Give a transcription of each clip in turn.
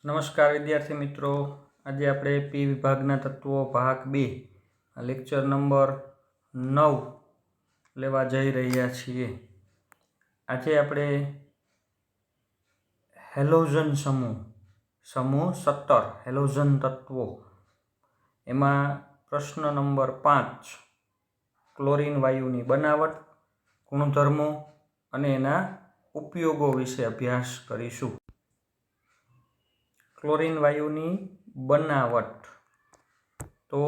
નમસ્કાર વિદ્યાર્થી મિત્રો, આજે આપણે પી વિભાગના તત્વો ભાગ 2 લેક્ચર નંબર 9 લેવા જઈ રહ્યા છીએ. આજે આપણે હેલોજન સમૂહ 17 હેલોજન તત્વો, એમાં પ્રશ્ન નંબર 5 ક્લોરીન વાયુની બનાવટ, ગુણધર્મો અને એના ઉપયોગો વિશે અભ્યાસ કરીશું. ક્લોરીન વાયુની બનાવટ, તો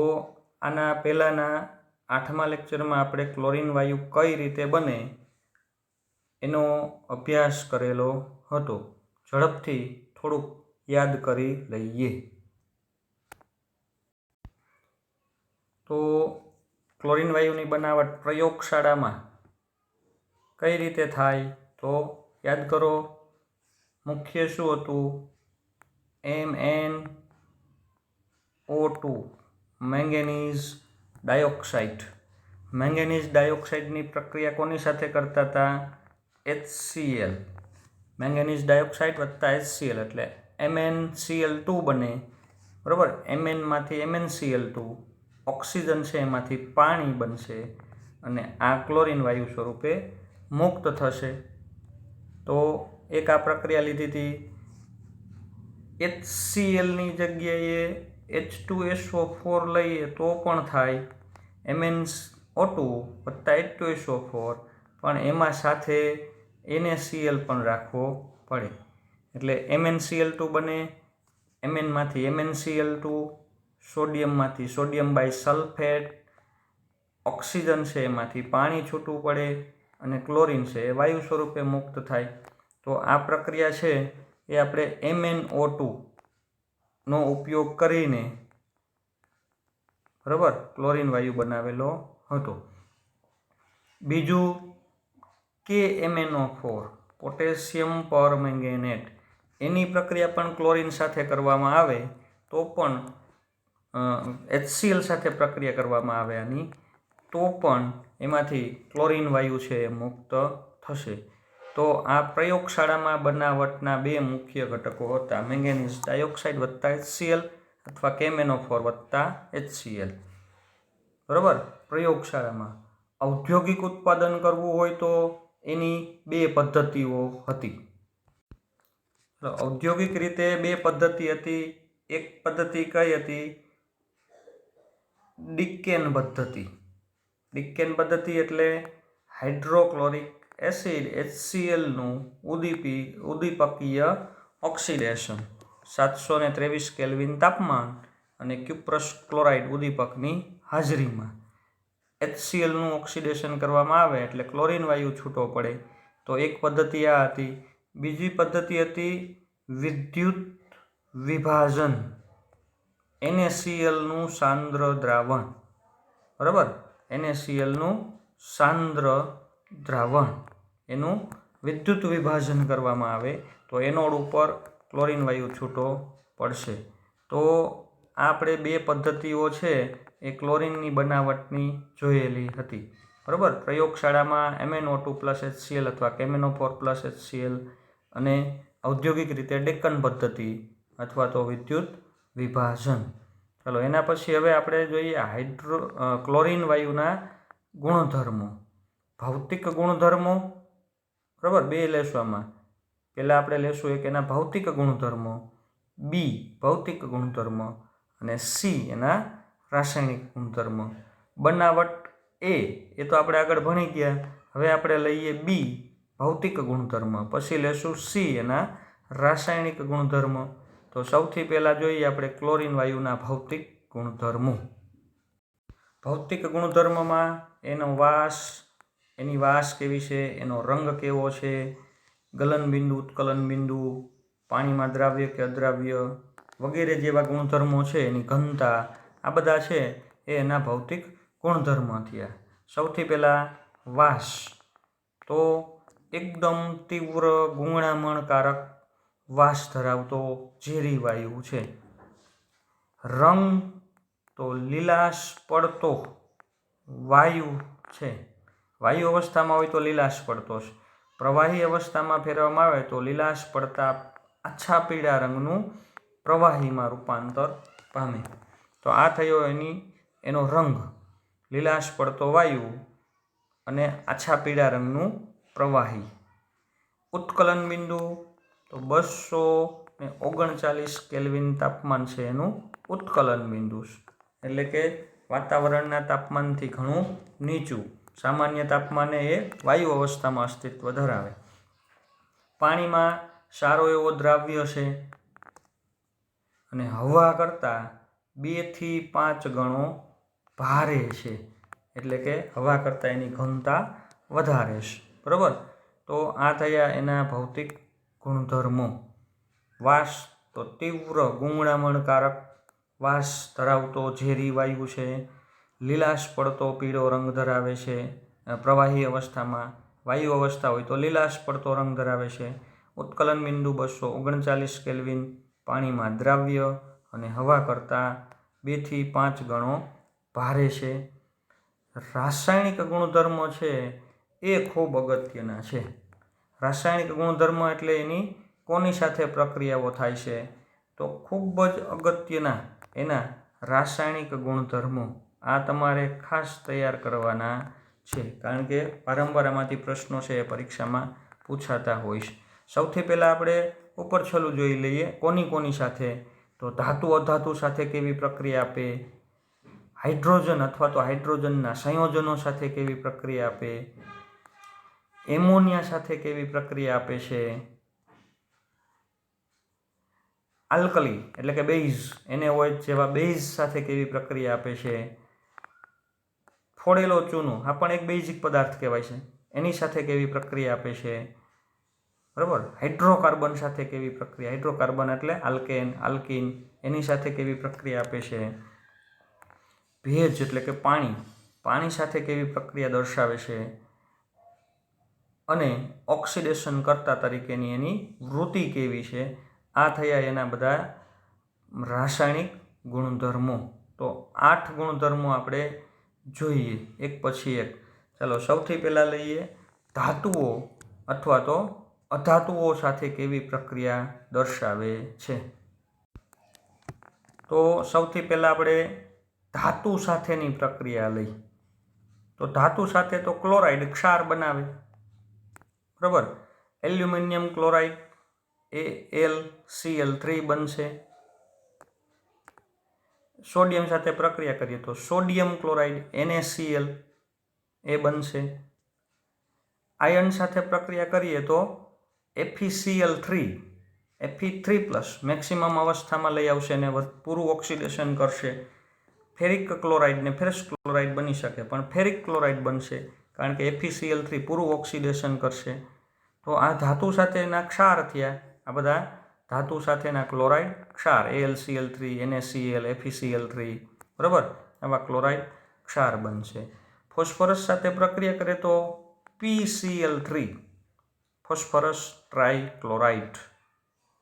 આના પહેલાંના 8મા લેક્ચરમાં આપણે ક્લોરીન વાયુ કઈ રીતે બને એનો અભ્યાસ કરેલો હતો. ઝડપથી થોડુંક યાદ કરી લઈએ. તો ક્લોરીન વાયુની બનાવટ પ્રયોગશાળામાં કઈ રીતે થાય તો યાદ કરો. મુખ્ય શું હતું? MnO2 manganese dioxide. મેંગેનીઝ ડાયોક્સાઇડની પ્રક્રિયા કોની સાથે કરતા હતા? HCl. મેંગેનીઝ ડાયોક્સાઇડ વત્તા HCl એટલે MnCl2 બને. બરાબર, Mnમાંથી MnCl2, ઓક્સિજન છે એમાંથી પાણી બનશે અને આ ક્લોરીન વાયુ સ્વરૂપે મુક્ત થશે. તો એક આ પ્રક્રિયા લીધી હતી. HClની જગ્યાએ H2SO4 લઈએ તો પણ થાય. MnO2 વત્તા H2SO4, પણ એમાં સાથે NaCl પણ રાખવો પડે. એટલે MnCl2 બને. Mnમાંથી MnCl2, સોડિયમમાંથી સોડિયમ બાયસલ્ફેટ, ઓક્સિજન છે એમાંથી પાણી છૂટવું પડે અને ક્લોરીન છે એ વાયુ સ્વરૂપે મુક્ત થાય. તો આ પ્રક્રિયા છે એ આપણે MnO2 નો ઉપયોગ કરીને બરાબર ક્લોરીન વાયુ બનાવેલો હતો. બીજું KMnO4 પોટેશિયમ પરમેંગેનેટ, એની પ્રક્રિયા પણ ક્લોરીન સાથે કરવામાં આવે તો પણ HCl સાથે પ્રક્રિયા કરવામાં આવે આની તો પણ એમાંથી ક્લોરીન વાયુ છે એ મુક્ત થશે. તો આ પ્રયોગશાળામાં બનાવટના બે મુખ્ય ઘટકો હતા, મેંગેનીઝ ડાયોક્સાઇડ વત્તા HCl અથવા KMnO4 વત્તા HCl. બરાબર. પ્રયોગશાળામાં ઔદ્યોગિક ઉત્પાદન કરવું હોય તો એની બે પદ્ધતિઓ હતી. ઔદ્યોગિક રીતે બે પદ્ધતિ હતી. એક પદ્ધતિ કઈ હતી? ડિકેન પદ્ધતિ. ડિકેન પદ્ધતિ એટલે હાઇડ્રોક્લોરિક એસિડ HClનું ઉદ્દીપકીય ઓક્સિડેશન 723 કેલ્વિન તાપમાન અને ક્યુપ્રસ ક્લોરાઇડ ઉદ્દીપકની હાજરીમાં HClનું ઓક્સિડેશન કરવામાં આવે એટલે ક્લોરીન વાયુ છૂટો પડે. તો એક પદ્ધતિ આ હતી. બીજી પદ્ધતિ હતી વિદ્યુત વિભાજન, NaClનું સાંદ્ર દ્રાવણ. બરાબર, NaClનું સાંદ્ર દ્રાવણ, એનું વિદ્યુત વિભાજન કરવામાં આવે તો એનોડ ઉપર ક્લોરીન વાયુ છૂટો પડશે. તો આપણે બે પદ્ધતિઓ છે એ ક્લોરીનની બનાવટની જોયેલી હતી. બરાબર. પ્રયોગશાળામાં MnO2 પ્લસ HCl અથવા KMnO4 પ્લસ HCl અને ઔદ્યોગિક રીતે ડેકન પદ્ધતિ અથવા તો વિદ્યુત વિભાજન. ચાલો એના પછી હવે આપણે જોઈએ ક્લોરીન વાયુના ગુણધર્મો, ભૌતિક ગુણધર્મો. બરાબર, બે લેશું આમાં. પહેલાં આપણે લેશું એક એના ભૌતિક ગુણધર્મો, બી ભૌતિક ગુણધર્મ અને સી એના રાસાયણિક ગુણધર્મ. બનાવટ એ તો આપણે આગળ ભણી ગયા. હવે આપણે લઈએ બી ભૌતિક ગુણધર્મ, પછી લેશું સી એના રાસાયણિક ગુણધર્મ. તો સૌથી પહેલાં જોઈએ આપણે ક્લોરીન વાયુના ભૌતિક ગુણધર્મો. ભૌતિક ગુણધર્મમાં એનો વાસ, એની વાસ કેવી છે, એનો રંગ કેવો છે, ગલન બિંદુ, ઉત્કલન બિંદુ, પાણીમાં દ્રાવ્ય કે અદ્રાવ્ય વગેરે જેવા ગુણધર્મો છે, એની ઘનતા, આ બધા છે એ એના ભૌતિક ગુણધર્મ થયા. સૌથી પહેલાં વાસ, તો એકદમ તીવ્ર ગુંગળામણકારક વાસ ધરાવતો ઝેરી વાયુ છે. રંગ, તો લીલાશ પડતો વાયુ છે. વાયુ અવસ્થામાં હોય તો લીલાશ પડતો છે. પ્રવાહી અવસ્થામાં ફેરવવામાં આવે તો લીલાશ પડતા આછા પીળા રંગનું પ્રવાહીમાં રૂપાંતર પામે. તો આ થયો એનો રંગ, લીલાશ પડતો વાયુ અને આછા પીળા રંગનું પ્રવાહી. ઉત્કલન બિંદુ તો 239 કેલ્વિન તાપમાન છે એનું ઉત્કલન બિંદુ, એટલે કે વાતાવરણના તાપમાનથી ઘણું નીચું, સામાન્ય તાપમાને એ વાયુ અવસ્થામાં અસ્તિત્વ ધરાવે. પાણીમાં સારો એવો દ્રાવ્ય છે અને હવા કરતાં 2 થી 5 ગણો ભારે છે, એટલે કે હવા કરતાં એની ઘનતા વધારે છે. બરાબર. તો આ થયા એના ભૌતિક ગુણધર્મો. વાસ તો તીવ્ર ગૂંગળામણકારક વાસ ધરાવતો ઝેરી વાયુ છે. લીલાશ પડતો પીળો રંગ ધરાવે છે પ્રવાહી અવસ્થામાં. વાયુ અવસ્થા હોય તો લીલાશ પડતો રંગ ધરાવે છે. ઉત્કલન બિંદુ 239 કેલ્વિન, પાણીમાં દ્રાવ્ય અને હવા કરતાં 2 થી 5 ગણો ભારે છે. રાસાયણિક ગુણધર્મો છે એ ખૂબ અગત્યના છે. રાસાયણિક ગુણધર્મ એટલે એની કોની સાથે પ્રક્રિયાઓ થાય છે, તો ખૂબ જ અગત્યના એના રાસાયણિક ગુણધર્મો. આ તમારે ખાસ તૈયાર કરવાના છે, કારણ કે વારંવાર આમાંથી પ્રશ્નો છે એ પરીક્ષામાં પૂછાતા હોય છે. સૌથી પહેલાં આપણે ઉપર છેલ્લું જોઈ લઈએ, કોની સાથે, તો ધાતુ અધાતુ સાથે કેવી પ્રક્રિયા આપે, હાઇડ્રોજન અથવા તો હાઇડ્રોજનના સંયોજનો સાથે કેવી પ્રક્રિયા આપે, એમોનિયા સાથે કેવી પ્રક્રિયા આપે છે, આલ્કલી એટલે કે બેઝ NaOH જેવા બેઝ સાથે કેવી પ્રક્રિયા આપે છે, ફોડેલો ચૂનો આ પણ એક બેઝિક પદાર્થ કહેવાય છે, એની સાથે કેવી પ્રક્રિયા આપે છે. બરાબર. હાઇડ્રોકાર્બન સાથે કેવી પ્રક્રિયા, હાઇડ્રોકાર્બન એટલે આલ્કેન આલ્કીન, એની સાથે કેવી પ્રક્રિયા આપે છે. ભેજ એટલે કે પાણી સાથે કેવી પ્રક્રિયા દર્શાવે છે, અને ઓક્સિડેશન કરતા તરીકેની એની વૃત્તિ કેવી છે. આ થયા એના બધા રાસાયણિક ગુણધર્મો. તો 8 ગુણધર્મો આપણે જોઈએ એક પછી એક. ચાલો સૌથી પહેલાં લઈએ ધાતુઓ અથવા તો અધાતુઓ સાથે કેવી પ્રક્રિયા દર્શાવે છે. તો સૌથી પહેલાં આપણે ધાતુ સાથેની પ્રક્રિયા લઈ. તો ધાતુ સાથે તો ક્લોરાઇડ ક્ષાર બનાવે. બરાબર. એલ્યુમિનિયમ ક્લોરાઇડ AlCl3 બનશે. સોડિયમ સાથે પ્રક્રિયા કરીએ તો સોડિયમ ક્લોરાઇડ NaCl એ બનશે. આયર્ન સાથે પ્રક્રિયા કરીએ તો Fe3 મેક્સિમમ અવસ્થામાં લઈ આવશે અને પૂરું ઓક્સિડેશન કરશે. ફેરિક ક્લોરાઇડ ને ફેરસ ક્લોરાઇડ બની શકે, પણ ફેરિક ક્લોરાઇડ બનશે કારણ કે FeCl3 પૂરું ઓક્સિડેશન કરશે. તો આ ધાતુ સાથેના ક્ષાર થયા. આ બધા ધાતુ સાથેના ક્લોરાઇડ ક્ષાર AlCl3 NaCl FeCl3. બરાબર. આવા ક્લોરાઇડ ક્ષાર બનશે. ફોસ્ફરસ સાથે પ્રક્રિયા કરે તો PCl3 ફોસ્ફરસ ટ્રાઇક્લોરાઇડ,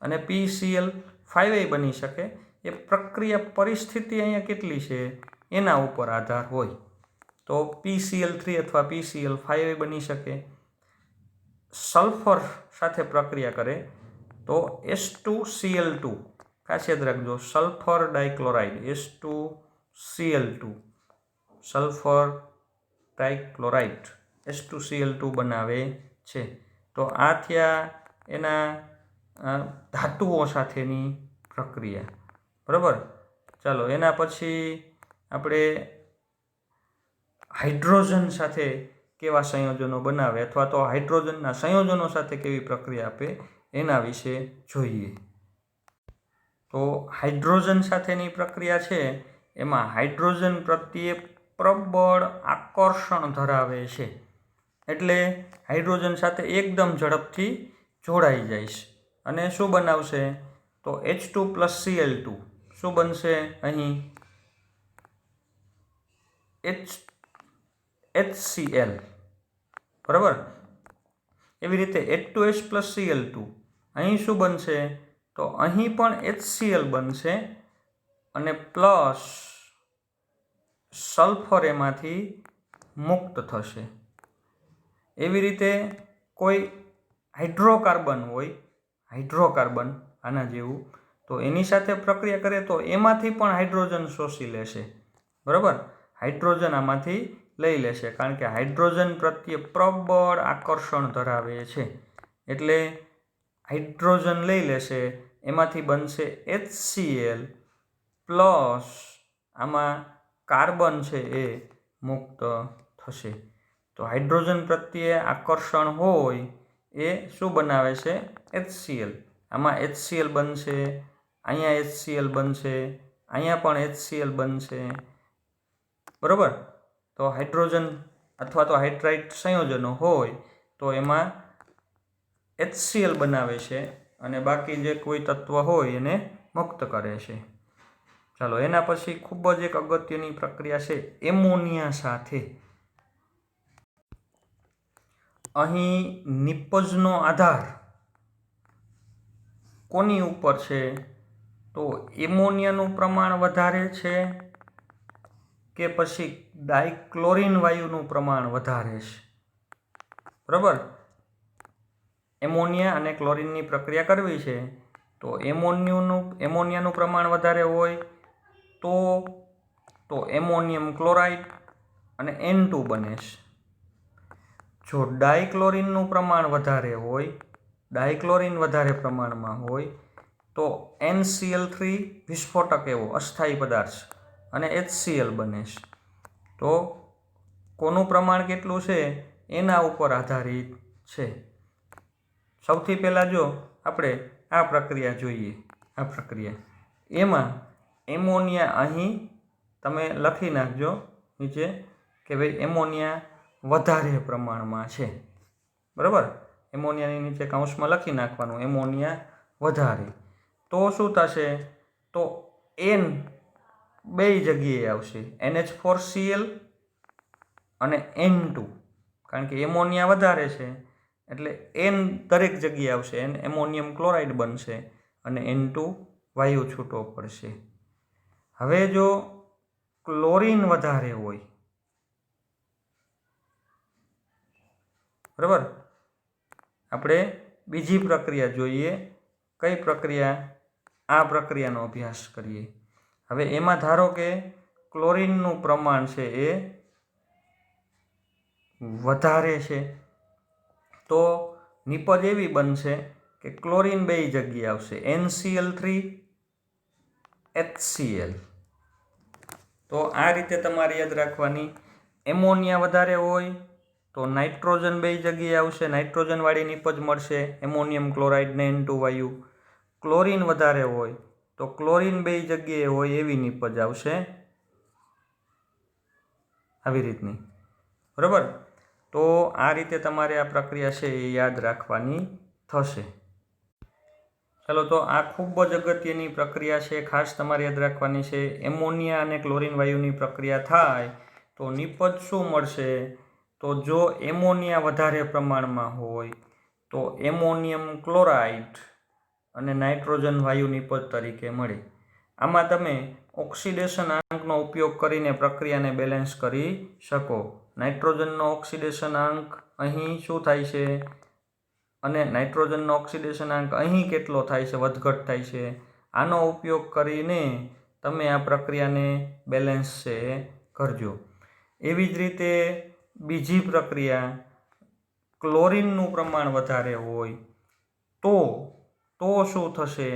અને PCl5 બની શકે. એ પ્રક્રિયા પરિસ્થિતિ અહીંયા કેટલી છે એના ઉપર આધાર હોય. તો PCl3 અથવા PCl5 બની શકે. સલ્ફર સાથે પ્રક્રિયા કરે તો S2Cl2, ખાસ યાદ રાખજો, સલ્ફર ડાઇક્લોરાઇડ S2Cl2, સલ્ફર ડાઇક્લોરાઇડ S2Cl2 બનાવે છે. તો આ થયા એના ધાતુઓ સાથેની પ્રક્રિયા. બરાબર. ચાલો એના પછી આપણે હાઇડ્રોજન સાથે કેવા સંયોજનો બનાવે અથવા તો હાઇડ્રોજનના સંયોજનો સાથે કેવી પ્રક્રિયા આપે એના વિશે જોઈએ. તો હાઇડ્રોજન સાથેની પ્રક્રિયા છે એમાં હાઇડ્રોજન પ્રત્યે પ્રબળ આકર્ષણ ધરાવે છે, એટલે હાઇડ્રોજન સાથે એકદમ ઝડપથી જોડાઈ જાય છે અને શું બનાવશે, તો H2+Cl2 શું બનશે અહીં HCl. બરાબર. એવી રીતે H2S+Cl2 અહીં શું બનશે, તો અહીં પણ HCl બનશે અને પ્લસ સલ્ફર એમાંથી મુક્ત થશે. એવી રીતે કોઈ હાઇડ્રોકાર્બન હોય, હાઇડ્રોકાર્બન આના જેવું, તો એની સાથે પ્રક્રિયા કરે તો એમાંથી પણ હાઇડ્રોજન શોષી લેશે, બરાબર. હાઇડ્રોજન આમાંથી લઈ લેશે, કારણ કે હાઇડ્રોજન પ્રત્યે પ્રબળ આકર્ષણ ધરાવે છે. એટલે હાઇડ્રોજન લઈ લેશે, એમાંથી બનશે HCl પ્લસ આમાં કાર્બન છે એ મુક્ત થશે. તો હાઇડ્રોજન પ્રત્યે આકર્ષણ હોય એ શું બનાવે છે? HCl. આમાં HCl બનશે, અહીંયા HCl બનશે, અહીંયા પણ HCl બનશે, બરાબર. તો હાઇડ્રોજન અથવા તો હાઇડ્રાઇડ સંયોજનો હોય તો એમાં HCl બનાવે છે અને બાકી જે કોઈ તત્વ હોય એને મુક્ત કરે છે. ચાલો, એના પછી ખૂબ જ એક અગત્યની પ્રક્રિયા છે એમોનિયા સાથે. અહીં નિપજનો આધાર કોની ઉપર છે? તો એમોનિયાનું પ્રમાણ વધારે છે કે પછી ડાયક્લોરિન વાયુનું પ્રમાણ વધારે છે, બરાબર. એમોનિયા અને ક્લોરિનની પ્રક્રિયા કરવી છે તો એમોનિયાનું પ્રમાણ વધારે હોય તો એમોનિયમ ક્લોરાઇડ અને N2 બને છે. જો ડાયક્લોરિનનું પ્રમાણ વધારે હોય, ડાયક્લોરિન વધારે પ્રમાણમાં હોય તો NCl3 વિસ્ફોટક એવો અસ્થાયી પદાર્થ અને HCl બને છે. તો કોનું પ્રમાણ કેટલું છે એના ઉપર આધારિત છે. સૌથી પહેલાં જો આપણે આ પ્રક્રિયા જોઈએ, આ પ્રક્રિયા એમાં એમોનિયા અહીં તમે લખી નાખજો નીચે કે ભાઈ એમોનિયા વધારે પ્રમાણમાં છે, બરાબર. એમોનિયાની નીચે કૌંસમાં લખી નાખવાનું એમોનિયા વધારે. તો શું થશે? તો N બે જગ્યાએ આવશે, NH4Cl અને N2, કારણ કે એમોનિયા વધારે છે એટલે N દરેક જગ્યાએ આવશે. એમોનિયમ ક્લોરાઇડ બનશે અને N2 વાયુ છૂટો પડશે. હવે જો ક્લોરિન વધારે હોય, બરાબર, આપણે બીજી પ્રક્રિયા જોઈએ. કઈ પ્રક્રિયા? આ પ્રક્રિયાનો અભ્યાસ કરીએ. હવે એમાં ધારો કે ક્લોરિનનું પ્રમાણ છે એ વધારે છે તો નિપજ એવી બનશે કે ક્લોરિન બે જગ્યાએ આવશે, NCl3 HCl. તો આ રીતે તમારે યાદ રાખવાની. એમોનિયા વધારે હોય તો નાઇટ્રોજન બે જગ્યાએ આવશે, નાઇટ્રોજનવાળી નિપજ મળશે, એમોનિયમ ક્લોરાઇડ ને N2 વાયુ. ક્લોરિન વધારે હોય તો ક્લોરિન બે જગ્યાએ હોય એવી નિપજ આવશે, આવી રીતની, બરાબર. તો આ રીતે તમારે આ પ્રક્રિયા છે એ યાદ રાખવાની થશે. ચાલો, તો આ ખૂબ જ અગત્યની પ્રક્રિયા છે, ખાસ તમારે યાદ રાખવાની છે. એમોનિયા અને ક્લોરિન વાયુની પ્રક્રિયા થાય તો નિપજ શું મળશે? તો જો એમોનિયા વધારે પ્રમાણમાં હોય તો એમોનિયમ ક્લોરાઇડ અને નાઇટ્રોજન વાયુ નિપજ તરીકે મળે. આમાં તમે ઓક્સિડેશન આંકનો ઉપયોગ કરીને પ્રક્રિયાને બેલેન્સ કરી શકો. નાઇટ્રોજનનો ઓક્સિડેશન આંક અહીં શું થાય છે અને નાઇટ્રોજનનો ઓક્સિડેશન આંક અહીં કેટલો થાય છે, વધઘટ થાય છે. આનો ઉપયોગ કરીને તમે આ પ્રક્રિયાને બેલેન્સ છે કરજો. એવી જ રીતે બીજી પ્રક્રિયા, ક્લોરિનનું પ્રમાણ વધારે હોય તો શું થશે?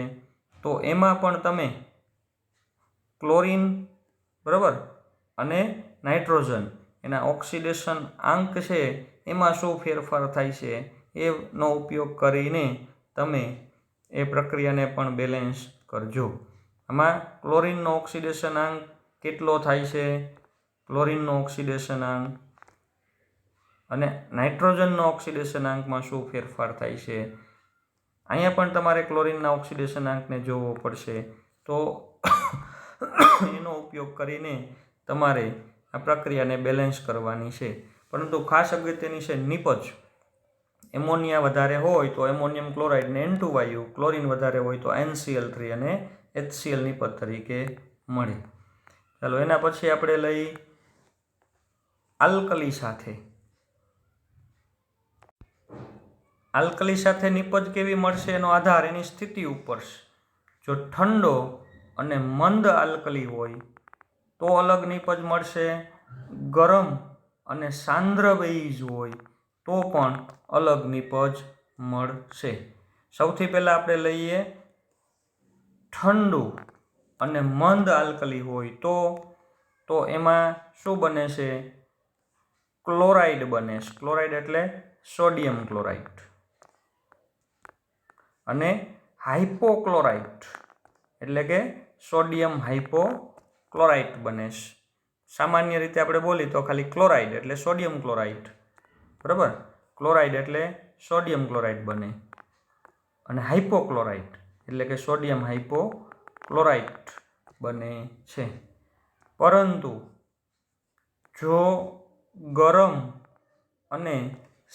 તો એમાં પણ તમે ક્લોરિન, બરાબર, અને નાઇટ્રોજન એના ઓક્સિડેશન આંક છે એમાં શું ફેરફાર થાય છે એનો ઉપયોગ કરીને તમે એ પ્રક્રિયાને પણ બેલેન્સ કરજો. આમાં ક્લોરિનનો ઓક્સિડેશન આંક કેટલો થાય છે, ક્લોરિનનો ઓક્સિડેશન આંક, અને નાઇટ્રોજનનો ઓક્સિડેશન આંકમાં શું ફેરફાર થાય છે. અહીંયા પણ તમારે ક્લોરિનના ઓક્સિડેશન આંકને જોવો પડશે. તો એનો ઉપયોગ કરીને તમારે આ પ્રક્રિયાને બેલેન્સ કરવાની છે. પરંતુ ખાસ અગત્યની છે નિપજ. એમોનિયા વધારે હોય તો એમોનિયમ ક્લોરાઇડ ને N2 વાયુ, ક્લોરિન વધારે હોય તો NCl3 અને HCl નિપજ તરીકે મળે. ચાલો, એના પછી આપણે લઈ આલ્કલી સાથે. આલ્કલી સાથે નિપજ કેવી મળશે એનો આધાર એની સ્થિતિ ઉપર છે. જો ઠંડો અને મંદ આલ્કલી હોય તો અલગ નિપજ મળશે. ગરમ અને સાંદ્ર બેઝ હોય તો પણ અલગ નિપજ મળશે. સૌથી પહેલાં આપણે લઈએ ઠંડુ અને મંદ આલ્કલી હોય તો એમાં શું બને છે? ક્લોરાઇડ બને છે. ક્લોરાઇડ એટલે સોડિયમ ક્લોરાઇડ. અને હાઇપોક્લોરાઇટ એટલે કે સોડિયમ હાઇપોક્લોરાઇટ બને છે. સામાન્ય રીતે આપણે બોલી તો ખાલી ક્લોરાઇડ એટલે સોડિયમ ક્લોરાઇડ, બરાબર. ક્લોરાઇડ એટલે સોડિયમ ક્લોરાઇડ બને અને હાઇપોક્લોરાઇટ એટલે કે સોડિયમ હાઇપોક્લોરાઇટ બને છે. પરંતુ જો ગરમ અને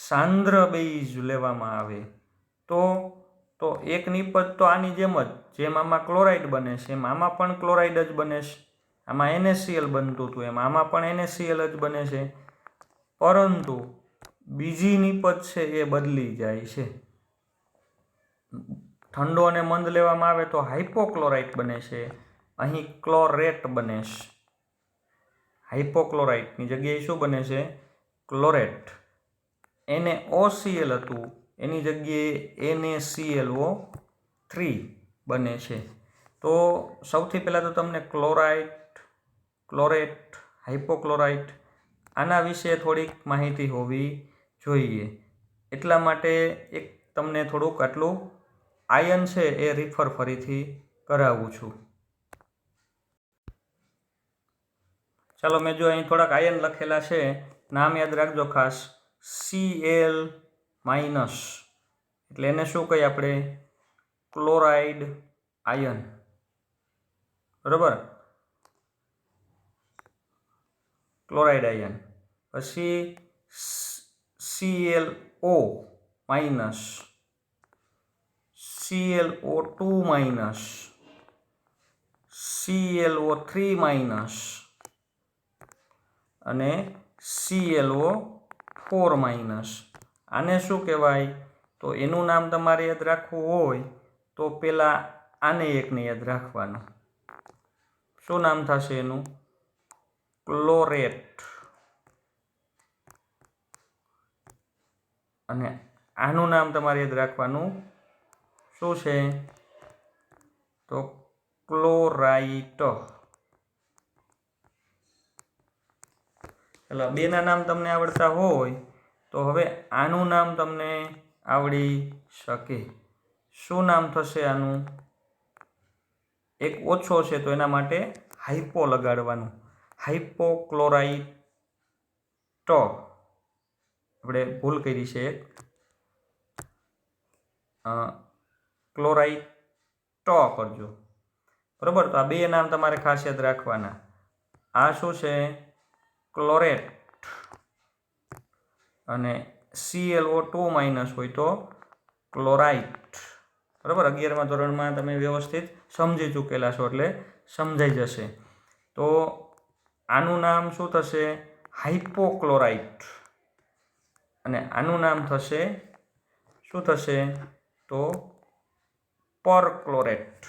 સાંદ્ર બેઝ લેવામાં આવે તો એક નિપજ તો આની જેમ જેમ આમાં ક્લોરાઇડ બને છે એમ આમાં પણ ક્લોરાઇડ જ બને છે. આમાં NaCl બનતું હતું એમ આમાં પણ NaCl જ બને છે. પરંતુ બીજી નિપજ છે એ બદલી જાય છે. ઠંડો અને મંદ લેવામાં આવે તો હાઇપોક્લોરાઇટ બને છે, અહીં ક્લોરેટ બને છે. હાઇપોક્લોરાઇટની જગ્યાએ શું બને છે? ક્લોરેટ. NaOCl હતું એની જગ્યાએ NaClO3 બને છે. તો સૌથી પહેલાં તો તમને ક્લોરેટ, હાઇપોક્લોરાઇટ આના વિશે થોડીક માહિતી હોવી જોઈએ. એટલા માટે એક તમને થોડુંક આટલું આયન છે એ રિફર ફરીથી કરાવું છું. ચાલો, મેં જો અહીં થોડાક આયન લખેલા છે, નામ યાદ રાખજો ખાસ. Cl- એટલે એને શું કહીએ આપણે? ક્લોરાઇડ આયન, બરાબર. Chloride ion. પછી ClO-, ClO2-, ClO3- અને ClO4-. આને શું કહેવાય? તો એનું નામ તમારે યાદ રાખવું હોય તો પહેલાં આને એકને યાદ રાખવાનું. શું નામ થશે એનું? ક્લોરેટ. અને આનું નામ તમારે યાદ રાખવાનું શું છે? તો ક્લોરાઇટ. એટલે બેના નામ તમને આવડતા હોય તો હવે આનું નામ તમને આવડી શકે. શું નામ થશે આનું? એક ઓછો છે તો એના માટે હાઇપો લગાડવાનું. હાઇપોક્લોરાઇટ. આપણે ભૂલ કરી છે એક. ક્લોરાઇટ કરજો, બરાબર. તો આ બે નામ તમારે ખાસ યાદ રાખવાના. આ શું છે? ક્લોરેટ. અને ClO2- હોય તો ક્લોરાઇટ, બરાબર. 11મા ધોરણમાં તમે વ્યવસ્થિત સમજી ચૂકેલા છો એટલે સમજાઈ જશે. તો આનું નામ શું થશે? હાઇપોક્લોરાઇટ. અને આનું નામ થશે શું થશે? તો પરક્લોરેટ,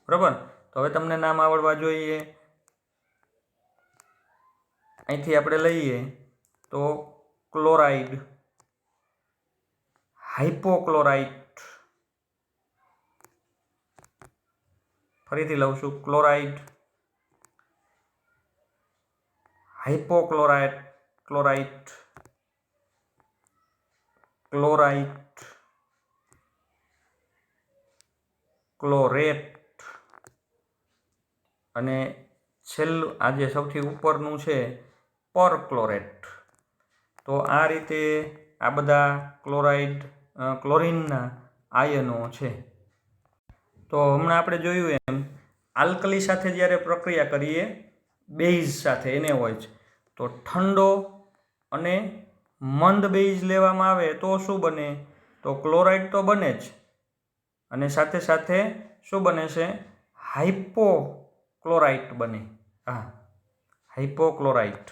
બરાબર. તો હવે તમને નામ આવડવા જોઈએ. અહીંથી આપણે લઈએ તો ક્લોરાઇડ, હાઇપોક્લોરાઇટ. ફરીથી લઉં છું. ક્લોરાઇડ, હાઇપોક્લોરાઇટ, ક્લોરાઇટ, ક્લોરેટ અને છેલ્લું આજે સૌથી ઉપરનું છે પરક્લોરેટ. તો આ રીતે આ બધા ક્લોરીનના આયનો છે. તો હમણાં આપણે જોયું એમ આલ્કલી સાથે જ્યારે પ્રક્રિયા કરીએ બેઝ સાથે NaOH તો ઠંડો અને મંદ બેઝ લેવામાં આવે તો શું બને? તો ક્લોરાઇડ તો બને જ અને સાથે સાથે શું બને છે? હાઇપોક્લોરાઇટ બને. હા, હાઇપોક્લોરાઇટ.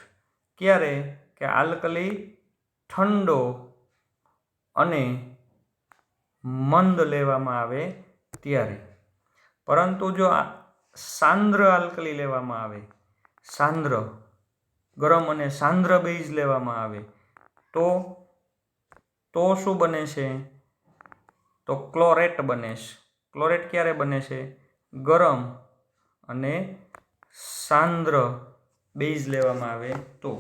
ક્યારે? કે આલ્કલી ઠંડો અને મંદ લેવામાં આવે ત્યારે. પરંતુ જો આ સાંદ્ર આલ્કલી લેવામાં આવે, સાંદ્ર ગરમ અને સાંદ્ર બેઝ લેવામાં આવે તો શું બને છે? તો ક્લોરેટ બને છે. ક્લોરેટ ક્યારે બને છે? ગરમ અને સાંદ્ર બેઝ લેવામાં આવે તો.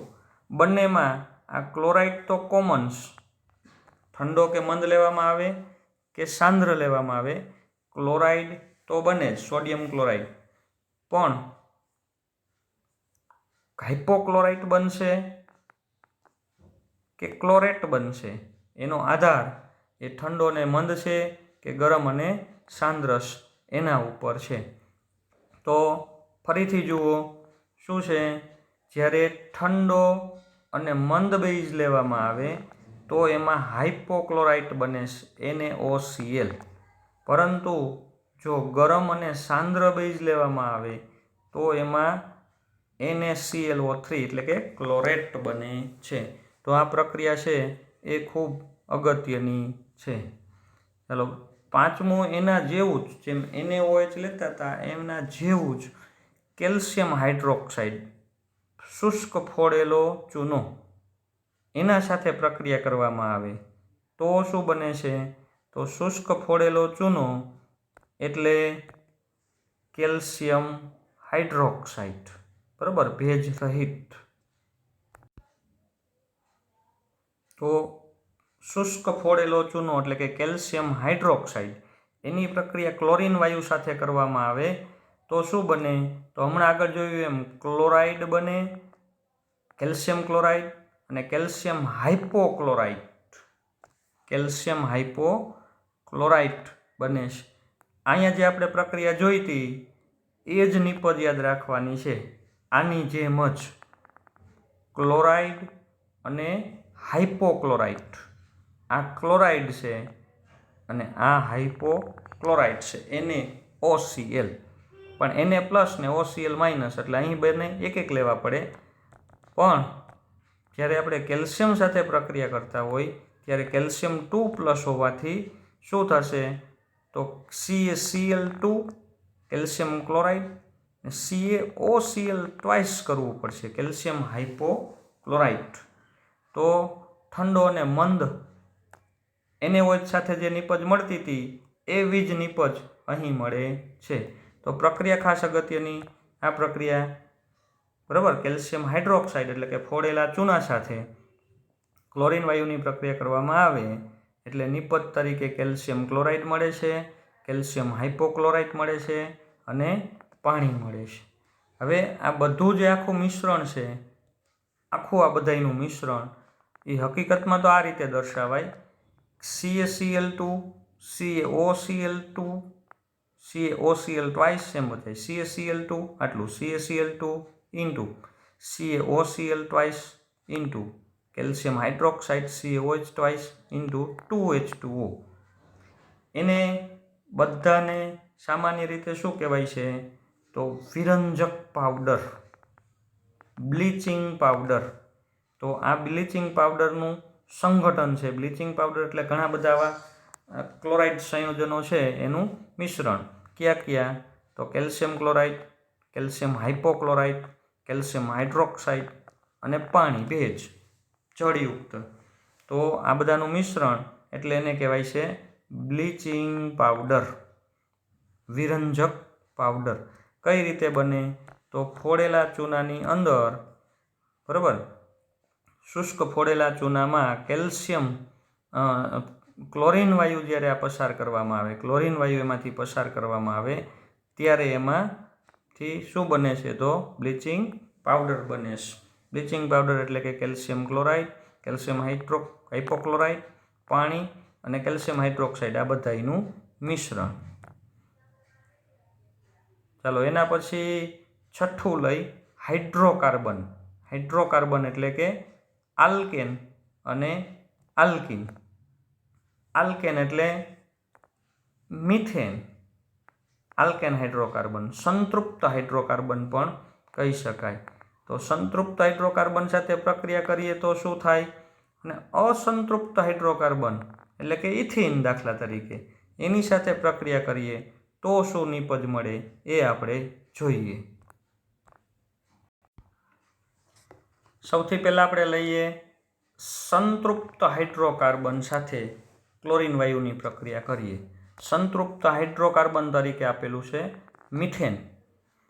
બંનેમાં આ ક્લોરાઇડ તો કોમન્સ, ઠંડો કે મંદ લેવામાં આવે કે સાંદ્ર લેવામાં આવે, ક્લોરાઇડ તો બને જ, સોડિયમ ક્લોરાઇડ. પણ હાઇપોક્લોરાઇટ બનશે કે ક્લોરેટ બનશે એનો આધાર એ ઠંડો ને મંદ છે કે ગરમ અને સાંદ્રસ એના ઉપર છે. તો ફરીથી જુઓ શું છે? જ્યારે ઠંડો અને મંદ બેઝ લેવામાં આવે તો એમાં હાઇપોક્લોરાઇટ બને છે, NaOCl. પરંતુ જો ગરમ અને સાંદ્ર બેઝ લેવામાં આવે તો એમાં NaClO3 એટલે કે ક્લોરેટ બને છે. તો આ પ્રક્રિયા છે એ ખૂબ અગત્યની છે. ચાલો, પાંચમું એના જેવું જ, જેમ NaOH લેતા હતા એમના જેવું જ કેલ્શિયમ હાઇડ્રોક્સાઇડ, શુષ્ક ફોડેલો ચૂનો, એના સાથે પ્રક્રિયા કરવામાં આવે તો શું બને છે? તો શુષ્ક ફોડેલો ચૂનો એટલે કેલ્શિયમ હાઇડ્રોક્સાઇડ, બરાબર, ભેજ રહિત. તો શુષ્ક ફોડેલો ચૂનો એટલે કે કેલ્શિયમ હાઇડ્રોક્સાઇડ એની પ્રક્રિયા ક્લોરીન વાયુ સાથે કરવામાં આવે તો શું બને? તો હમણાં આગળ જોયું એમ ક્લોરાઇડ બને, કેલ્શિયમ ક્લોરાઇડ અને કેલ્શિયમ હાઇપોક્લોરાઇટ, કેલ્શિયમ હાઇપોક્લોરાઇટ બને છે. અહીંયા જે આપણે પ્રક્રિયા જોઈ હતી એ જ નિપજ યાદ રાખવાની છે. આની જેમ જ ક્લોરાઇડ અને હાઇપોક્લોરાઇટ, આ ક્લોરાઇડ છે અને આ હાઇપોક્લોરાઇટ છે, NaOCl. પણ Na પ્લસ ને OCl માઇનસ એટલે અહીં બંને એક એક લેવા પડે. પણ જ્યારે આપણે કેલ્શિયમ સાથે પ્રક્રિયા કરતા હોય ત્યારે કેલ્શિયમ 2 પ્લસ હોવાથી શું થશે? તો CaCl2 કેલ્શિયમ ક્લોરાઇડ ને CaOCl ટ્વાઇસ કરવું પડશે, કેલ્શિયમ હાઇપોક્લોરાઇટ. તો ઠંડો અને મંદ NaOH સાથે જે નિપજ મળતી હતી એવી જ નિપજ અહીં મળે છે. તો પ્રક્રિયા ખાસ અગત્યની આ પ્રક્રિયા, બરાબર, કેલ્શિયમ હાઇડ્રોક્સાઇડ એટલે કે ફોડેલા ચૂના સાથે ક્લોરીન વાયુની પ્રક્રિયા કરવામાં આવે એટલે નિપજ તરીકે કેલ્શિયમ ક્લોરાઇડ મળે છે, કેલ્શિયમ હાઇપોક્લોરાઇટ મળે છે અને પાણી મળે છે. હવે આ બધું જે આખું મિશ્રણ છે, આખું આ બધાનું મિશ્રણ એ હકીકતમાં તો આ રીતે દર્શાવાય: CaCl2, CaOCl2, CaOCl ટ્વાઇસ એમ બતાય, CaCl2 આટલું, CaCl2 into CaOCl twice into calcium hydroxide CaOH twice into 2H2O. એને બધાને સામાન્ય રીતે શું કહેવાય છે? તો વિરંજક પાવડર, બ્લીચિંગ પાવડર. તો આ બ્લીચિંગ પાવડરનું સંગઠન છે. બ્લીચિંગ પાવડર એટલે ઘણા બધા આવા ક્લોરાઇડ સંયોજનો છે એનું મિશ્રણ. ક્યાં ક્યાં? તો calcium chloride, calcium hypochlorite, calcium hydroxide અને પાણી, ભેજ, જળયુક્ત. તો આ બધાનું મિશ્રણ એટલે એને કહેવાય છે બ્લીચિંગ પાવડર, વિરંજક પાવડર. કઈ રીતે બને? તો ફોડેલા ચૂનાની અંદર, બરાબર, શુષ્ક ફોડેલા ચૂનામાં કેલ્શિયમ ક્લોરીન વાયુ જ્યારે આ પસાર કરવામાં આવે, ક્લોરીન વાયુ એમાંથી પસાર કરવામાં આવે ત્યારે એમાંથી શું બને છે? તો બ્લીચિંગ પાવડર બને છે. બ્લીચિંગ પાવડર એટલે કે કેલ્શિયમ ક્લોરાઇડ, કેલ્શિયમ હાઇપોક્લોરાઇડ, પાણી અને કેલ્શિયમ હાઇડ્રોક્સાઇડ, આ બધાનું મિશ્રણ. ચાલો, એના પછી છઠ્ઠું લઈ હાઇડ્રોકાર્બન. હાઇડ્રોકાર્બન એટલે કે આલ્કેન અને આલ્કીન. આલ્કેન એટલે મિથેન, આલ્કેન હાઇડ્રોકાર્બન, સંતૃપ્ત હાઇડ્રોકાર્બન પણ કહી શકાય. તો સંતૃપ્ત હાઇડ્રોકાર્બન સાથે પ્રક્રિયા કરીએ તો શું થાય? અને અસંતૃપ્ત હાઇડ્રોકાર્બન એટલે કે ઇથિન દાખલા તરીકે એની સાથે પ્રક્રિયા કરીએ તો તો શું નિપજ મળે એ આપણે જોઈએ. સૌથી પહેલાં આપણે લઈએ સંતૃપ્ત હાઇડ્રોકાર્બન સાથે ક્લોરીન વાયુની પ્રક્રિયા કરીએ. સંતૃપ્ત હાઇડ્રોકાર્બન તરીકે આપેલું છે મિથેન.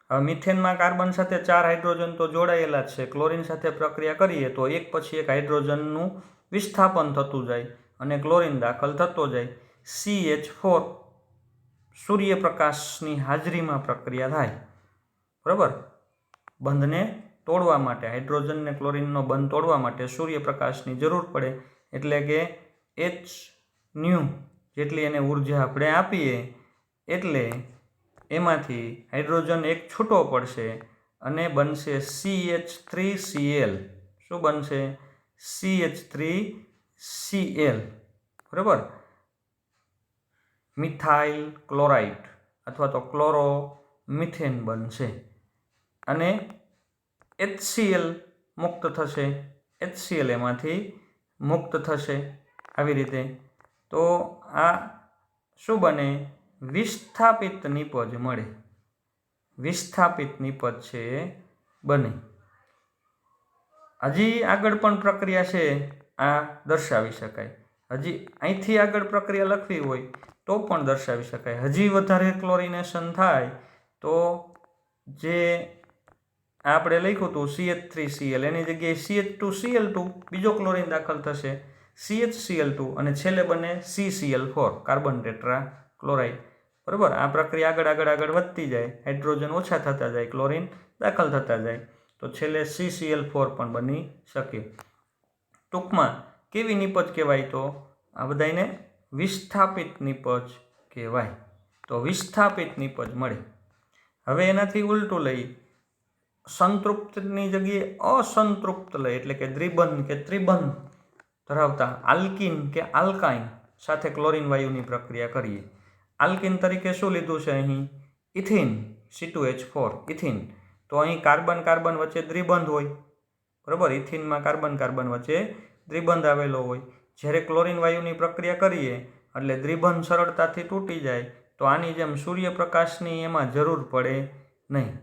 હવે મિથેનમાં કાર્બન સાથે 4 હાઇડ્રોજન તો જોડાયેલા જ છે. ક્લોરીન સાથે પ્રક્રિયા કરીએ તો એક પછી એક હાઇડ્રોજનનું વિસ્થાપન થતું જાય અને ક્લોરીન દાખલ થતો જાય. CH4 સૂર્યપ્રકાશની હાજરીમાં પ્રક્રિયા થાય. બરાબર. બંધને તોડવા માટે, હાઇડ્રોજન ને ક્લોરીનનો બંધ તોડવા માટે સૂર્યપ્રકાશની જરૂર પડે. એટલે કે Hν જેટલી એને ઉર્જા આપણે આપીએ એટલે એમાંથી હાઇડ્રોજન એક છૂટો પડશે અને બનશે CH3Cl. શું બનશે? CH3Cl. બરાબર. મિથાઇલ ક્લોરાઇડ અથવા તો ક્લોરો મિથેન બનશે અને HCl મુક્ત થશે. HCl એમાંથી મુક્ત થશે. આવી રીતે તો આ શું બને? વિસ્થાપિત નિપજ મળે. વિસ્થાપિત નિપજ છે બને. હજી આગળ પણ પ્રક્રિયા છે આ દર્શાવી શકાય. હજી અહીંથી આગળ પ્રક્રિયા લખવી હોય તો પણ દર્શાવી શકાય. હજી વધારે ક્લોરિનેશન થાય તો જે આપણે લખ્યું હતું CH3Cl એની જગ્યાએ CH2Cl2 બીજો ક્લોરીન દાખલ થશે, CHCl2 અને છેલ્લે બને CCl4 કાર્બન ટેટ્રા ક્લોરાઇડ. બરાબર. આ પ્રક્રિયા આગળ વધતી જાય, હાઇડ્રોજન ઓછા થતા જાય, ક્લોરીન દાખલ થતા જાય તો છેલ્લે CCl4 પણ બની શકે. ટૂંકમાં કેવી નિપજ કહેવાય? તો આ બધાને વિસ્થાપિત નિપજ કહેવાય. તો વિસ્થાપિત નિપજ મળે. હવે એનાથી ઉલટું લઈ, સંતૃપ્તની જગ્યાએ અસંતૃપ્ત લઈ એટલે કે દ્વિબંધ કે ત્રિબંધ ધરાવતા આલ્કિન કે આલ્કાઇન સાથે ક્લોરીન વાયુની પ્રક્રિયા કરીએ. આલ્કિન તરીકે શું લીધું છે અહીં? Ethene, C2H4 ethene. તો અહીં કાર્બન કાર્બન વચ્ચે દ્વિબંધ હોય. બરાબર. ઇથિનમાં કાર્બન કાર્બન વચ્ચે દ્વિબંધ આવેલો હોય. જ્યારે ક્લોરીન વાયુની પ્રક્રિયા કરીએ એટલે દ્વિબંધ સરળતાથી તૂટી જાય. તો આની જેમ સૂર્યપ્રકાશની એમાં જરૂર પડે નહીં.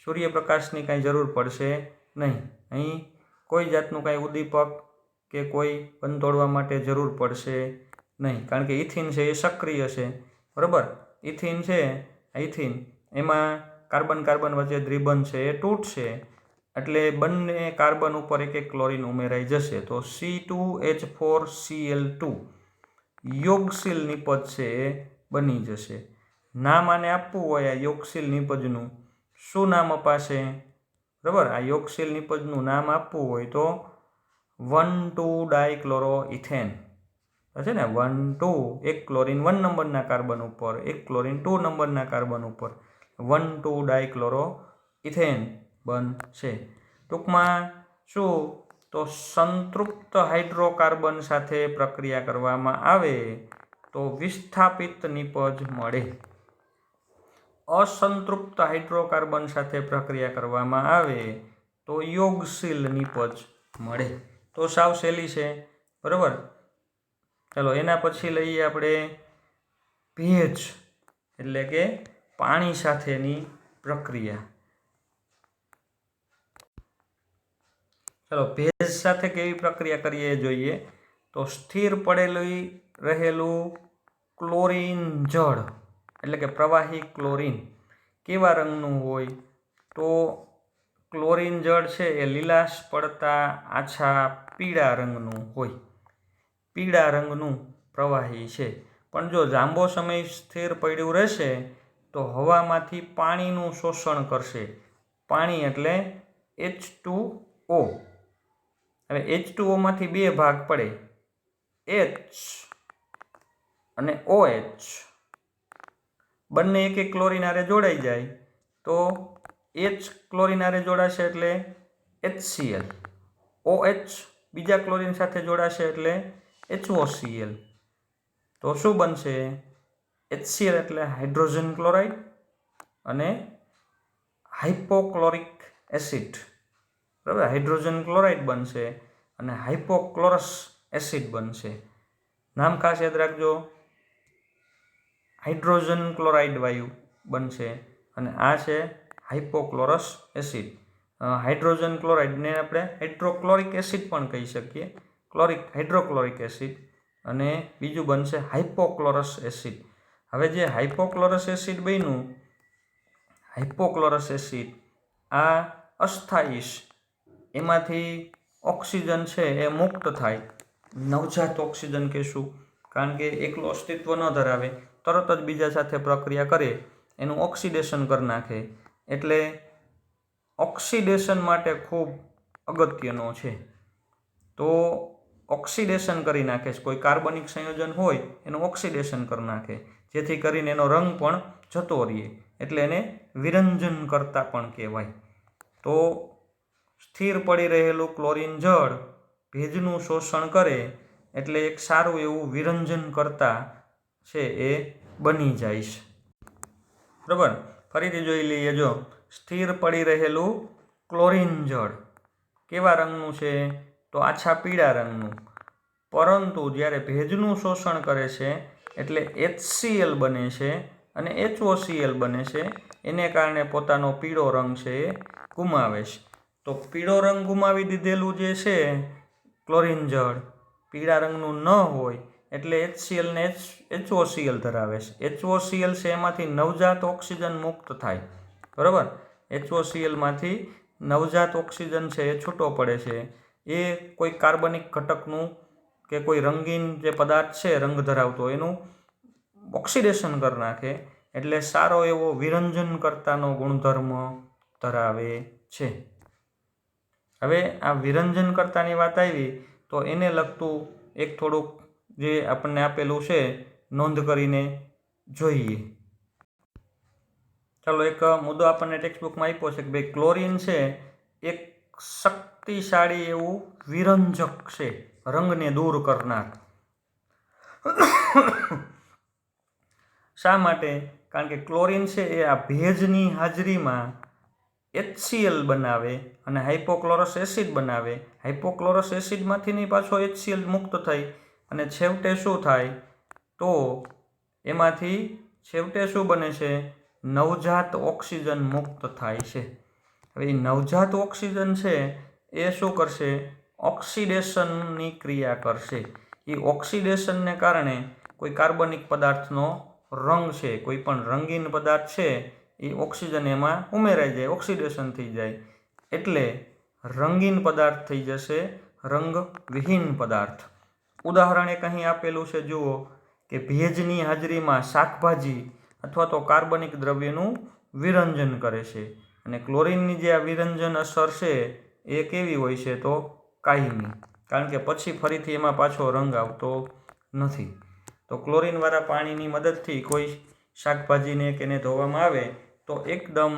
સૂર્યપ્રકાશની કાંઈ જરૂર પડશે નહીં. અહીં કોઈ જાતનું કાંઈ ઉદ્દીપક કે કોઈ બંધ તોડવા માટે જરૂર પડશે નહીં. કારણ કે ઇથિન છે એ સક્રિય છે. બરાબર. ઇથિન છે, ઇથિન એમાં કાર્બન કાર્બન વચ્ચે દ્વિબંધ છે એ તૂટશે એટલે બંને કાર્બન ઉપર એક એક ક્લોરીન ઉમેરાઈ જશે. તો C2H4Cl2 યોગશીલ નિપજ છે એ બની જશે. નામ આને આપવું હોય આ યોગશીલ નિપજનું, શું નામ અપાશે? બરાબર. આ યોગશીલ નિપજનું નામ આપવું હોય તો 1,2-ડાયક્લોરોઇથેન છે ને. 1,2 એક ક્લોરીન 1 નંબરના કાર્બન ઉપર, એક ક્લોરીન 2 નંબરના કાર્બન ઉપર 1,2-ડાયક્લોરોઇથેન બનશે. ટૂંકમાં શું? તો સંતૃપ્ત હાઇડ્રોકાર્બન સાથે પ્રક્રિયા કરવામાં આવે તો વિસ્થાપિત નિપજ મળે. અસંતૃપ્ત હાઇડ્રોકાર્બન સાથે પ્રક્રિયા કરવામાં આવે તો યોગશીલ નિપજ મળે. તો સાવ સહેલી છે. બરાબર. ચાલો એના પછી લઈએ આપણે ભેજ એટલે કે પાણી સાથેની પ્રક્રિયા. ચાલો ભેજ સાથે કેવી પ્રક્રિયા કરીએ જોઈએ. તો સ્થિર રહેલું ક્લોરીન જળ એટલે કે પ્રવાહી ક્લોરીન કેવા રંગનું હોય? તો ક્લોરીન જળ છે એ લીલાશ પડતા આછા પીળા રંગનું હોય. પીળા રંગનું પ્રવાહી છે. પણ જો લાંબો સમય સ્થિર પડ્યું રહેશે તો હવામાંથી પાણીનું શોષણ કરશે. પાણી એટલે H2O. હવે H2Oમાંથી બે ભાગ પડે, H અને OH. બંને એક એક ક્લોરીન હારે જોડાઈ જાય તો H ક્લોરીન હારે જોડાશે એટલે HCl, OH બીજા ક્લોરીન સાથે જોડાશે એટલે HOCl. તો શું બનશે? HCl એટલે હાઇડ્રોજન ક્લોરાઇડ અને હાઇપોક્લોરિક એસિડ. બરાબર. હાઇડ્રોજન ક્લોરાઇડ બનશે અને હાઇપોક્લોરસ એસિડ બનશે. નામ ખાસ યાદ રાખજો. હાઇડ્રોજન ક્લોરાઇડ વાયુ બનશે અને આ છે હાઇપોક્લોરસ એસિડ. હાઇડ્રોજન ક્લોરાઇડને આપણે હાઇડ્રોક્લોરિક એસિડ પણ કહી શકીએ, હાઇડ્રોક્લોરિક એસિડ, અને બીજું બનશે હાઇપોક્લોરસ એસિડ. હવે જે હાઇપોક્લોરસ એસિડ બન્યું, હાઇપોક્લોરસ એસિડ આ અસ્થાયી, એમાંથી ઓક્સિજન છે એ મુક્ત થાય, નવજાત ઓક્સિજન કહેશું, કારણ કે એકલું અસ્તિત્વ ન ધરાવે, તરત જ બીજા સાથે પ્રક્રિયા કરે, એનું ઓક્સિડેશન કરી નાખે. એટલે ઓક્સિડેશન માટે ખૂબ અગત્યનો છે. તો ઓક્સિડેશન કરી નાખે છે, કોઈ કાર્બનિક સંયોજન હોય એનું ઓક્સિડેશન કરી નાખે, જેથી કરીને એનો રંગ પણ જતો રહે, એટલે એને વિરંજન કરતા પણ કહેવાય. તો સ્થિર પડી રહેલું ક્લોરીન જળ ભેજનું શોષણ કરે એટલે એક સારું એવું વિરંજન કરતા છે એ બની જાય છે. બરાબર, ફરીથી જોઈ લઈએ. જો સ્થિર પડી રહેલું ક્લોરીન જળ કેવા રંગનું છે? તો આછા પીળા રંગનું. પરંતુ જ્યારે ભેજનું શોષણ કરે છે એટલે HCl બને છે અને HOCl બને છે, એને કારણે પોતાનો પીળો રંગ છે એ ગુમાવે છે. તો પીળો રંગ ગુમાવી દીધેલું જે છે ક્લોરીન જળ પીળા રંગનું ન હોય એટલે HCl ને HOCl ધરાવે છે. HOCl છે એમાંથી નવજાત ઓક્સિજન મુક્ત થાય. બરાબર, HOClમાંથી નવજાત ઓક્સિજન છે એ છૂટો પડે છે. એ કોઈ કાર્બનિક ઘટકનું કે કોઈ રંગીન જે પદાર્થ છે રંગ ધરાવતો, એનું ઓક્સિડેશન કરી નાખે, એટલે સારો એવો વિરંજન કરતાનો ગુણધર્મ ધરાવે છે. હવે આ વિરંજન કરતાની વાત આવી તો એને લગતું એક થોડુંક જે આપણને આપેલું છે નોંધ કરીને જોઈએ. ચાલો, એક મુદ્દો આપણને ટેક્સ્ટબુકમાં આપ્યો છે કે ભાઈ ક્લોરીન છે એક શક્તિશાળી એવું વિરંજક છે, રંગને દૂર કરનાર. શા માટે? કારણ કે ક્લોરીન છે એ આ ભેજની હાજરીમાં HCl બનાવે અને હાઇપોક્લોરસ એસિડ બનાવે. હાઇપોક્લોરસ એસિડમાંથી પાછો HCl મુક્ત થઈ અને છેવટે શું થાય? તો એમાંથી છેવટે શું બને છે? નવજાત ઓક્સિજન મુક્ત થાય છે. હવે એ નવજાત ઓક્સિજન છે એ શું કરશે? ઓક્સિડેશનની ક્રિયા કરશે. એ ઓક્સિડેશનને કારણે કોઈ કાર્બનિક પદાર્થનો રંગ છે, કોઈ પણ રંગીન પદાર્થ છે, એ ઓક્સિજન એમાં ઉમેરાઈ જાય, ઓક્સિડેશન થઈ જાય, એટલે રંગીન પદાર્થ થઈ જશે રંગવિહીન પદાર્થ. ઉદાહરણ એક અહીં આપેલું છે, જુઓ કે ભેજની હાજરીમાં શાકભાજી અથવા તો કાર્બનિક દ્રવ્યનું વિરંજન કરે છે. અને ક્લોરીનની જે આ વિરંજન અસર છે એ કેવી હોય છે? તો કાયમી, કારણ કે પછી ફરીથી એમાં પાછો રંગ આવતો નથી. તો ક્લોરીનવાળા પાણીની મદદથી કોઈ શાકભાજીને કે એને ધોવામાં આવે તો એકદમ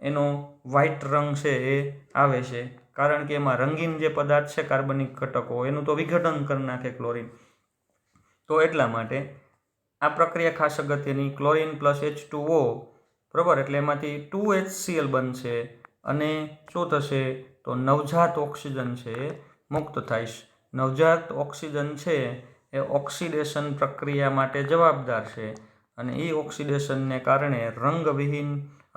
એનો વ્હાઇટ રંગ છે એ આવે છે, કારણ કે એમાં રંગીન જે પદાર્થ છે કાર્બનિક ઘટકો એનું તો વિઘટન કરી નાખે ક્લોરીન. તો એટલા માટે આ પ્રક્રિયા ખાસ અગત્યની. ક્લોરીન પ્લસ H2O, બરાબર, એટલે એમાંથી 2HCl બનશે અને શું થશે? તો નવજાત ઓક્સિજન છે એ મુક્ત થાય. નવજાત ઓક્સિજન છે એ ઓક્સિડેશન પ્રક્રિયા માટે જવાબદાર છે અને એ ઓક્સિડેશનને કારણે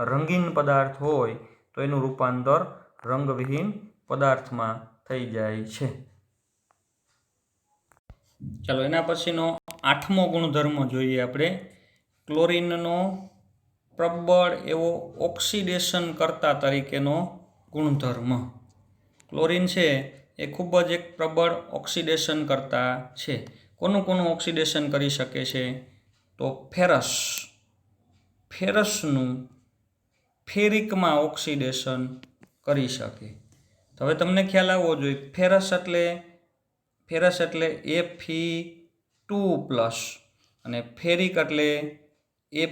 રંગીન પદાર્થ હોય તો એનું રૂપાંતર રંગવિહીન પદાર્થમાં થઈ જાય છે. ચાલો, એના પછીનો 8મો ગુણધર્મ જોઈએ આપણે. ક્લોરીનનો પ્રબળ એવો ઓક્સિડેશન કરતા તરીકેનો ગુણધર્મ. ક્લોરીન છે એ ખૂબ જ એક પ્રબળ ઓક્સિડેશન કરતા છે. કોનું ઓક્સિડેશન કરી શકે છે? તો ફેરસનું ફેરિકમાં ઓક્સિડેશન કરી શકે. તો હવે તમને ખ્યાલ આવવો જોઈએ, ફેરસ એટલે Fe2+ અને ફેરિક એટલે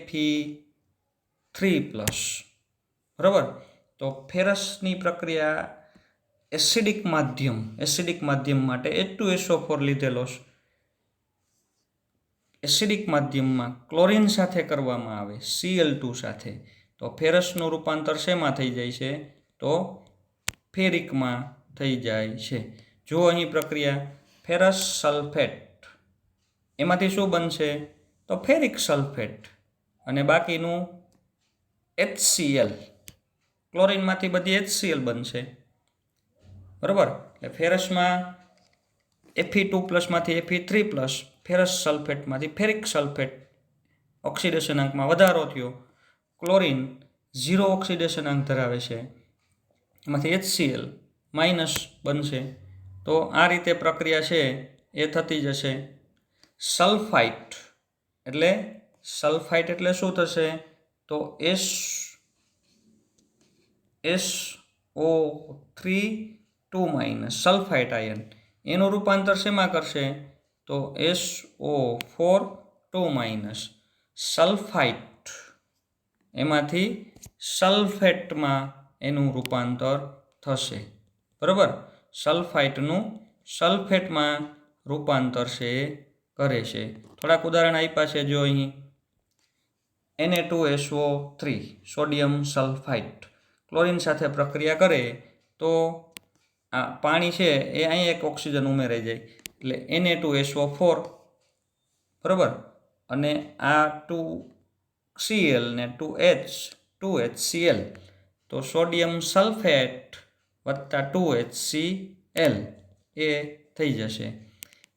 Fe3+. બરાબર, તો ફેરસની પ્રક્રિયા એસિડિક માધ્યમ માટે H2SO4 લીધેલો છે. એસિડિક માધ્યમમાં ક્લોરીન સાથે કરવામાં આવે, Cl2 સાથે, તો ફેરસનું રૂપાંતર શેમાં થઈ જાય છે? તો ફેરિકમાં થઈ જાય છે. જો અહીં પ્રક્રિયા ફેરસ સલ્ફેટ, એમાંથી શું બનશે? તો ફેરિક સલ્ફેટ, અને બાકીનું HCl, ક્લોરીનમાંથી બધી HCl બનશે, બરાબર. એટલે ફેરસમાં Fe2+માંથી Fe3+, ફેરસ સલ્ફેટમાંથી ફેરિક સલ્ફેટ ઓક્સિડેશન અંકમાં વધારો થયો. ક્લોરીન 0 ઓક્સિડેશન અંક ધરાવે છે, એમાંથી HCl માઇનસ બનશે. તો આ રીતે પ્રક્રિયા છે એ થતી જશે. સલ્ફાઇટ એટલે શું થશે? તો SO3 સલ્ફાઇટ આયન, એનું રૂપાંતર શેમાં કરશે? તો SO4 સલ્ફાઇટ, એમાંથી સલ્ફેટમાં એનું રૂપાંતર થશે, બરાબર. સલ્ફાઇટનું સલ્ફેટમાં રૂપાંતર છે કરે છે. થોડાક ઉદાહરણ આપ્યા છે જો અહીં. Na2SO3 સોડિયમ સલ્ફાઇટ ક્લોરીન સાથે પ્રક્રિયા કરે તો આ પાણી છે એ અહીં એક ઓક્સિજન ઉમેરાઈ જાય એટલે Na2SO4, બરાબર. અને આ 2Cl ને 2HCl, તો સોડિયમ સલ્ફેટ વત્તા 2HCl એ થઈ જશે.